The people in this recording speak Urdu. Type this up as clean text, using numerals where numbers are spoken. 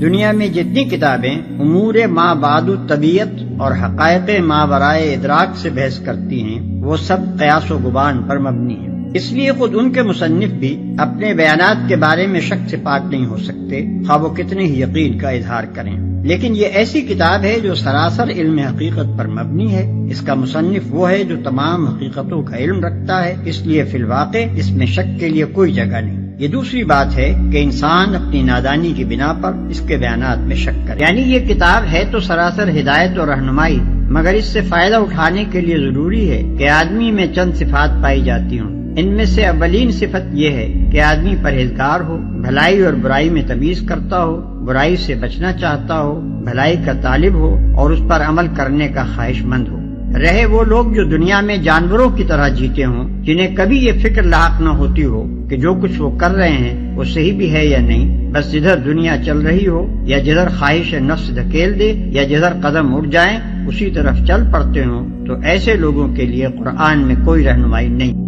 دنیا میں جتنی کتابیں امور ما بعد طبیعت اور حقائق ماورائے ادراک سے بحث کرتی ہیں وہ سب قیاس و گمان پر مبنی ہیں، اس لیے خود ان کے مصنف بھی اپنے بیانات کے بارے میں شک سے پاک نہیں ہو سکتے، خواہ وہ کتنے ہی یقین کا اظہار کریں۔ لیکن یہ ایسی کتاب ہے جو سراسر علم حقیقت پر مبنی ہے، اس کا مصنف وہ ہے جو تمام حقیقتوں کا علم رکھتا ہے، اس لیے فی الواقع اس میں شک کے لیے کوئی جگہ نہیں۔ یہ دوسری بات ہے کہ انسان اپنی نادانی کی بنا پر اس کے بیانات میں شک کرے، یعنی یہ کتاب ہے تو سراسر ہدایت اور رہنمائی، مگر اس سے فائدہ اٹھانے کے لیے ضروری ہے کہ آدمی میں چند صفات پائی جاتی ہوں۔ ان میں سے اولین صفت یہ ہے کہ آدمی پرہیزگار ہو، بھلائی اور برائی میں تمیز کرتا ہو، برائی سے بچنا چاہتا ہو، بھلائی کا طالب ہو اور اس پر عمل کرنے کا خواہش مند ہو۔ رہے وہ لوگ جو دنیا میں جانوروں کی طرح جیتے ہوں، جنہیں کبھی یہ فکر لاحق نہ ہوتی ہو کہ جو کچھ وہ کر رہے ہیں وہ صحیح بھی ہے یا نہیں، بس جدھر دنیا چل رہی ہو یا جدھر خواہش نفس دھکیل دے یا جدھر قدم اٹھ جائیں اسی طرف چل پڑتے ہوں، تو ایسے لوگوں کے لیے قرآن میں کوئی رہنمائی نہیں۔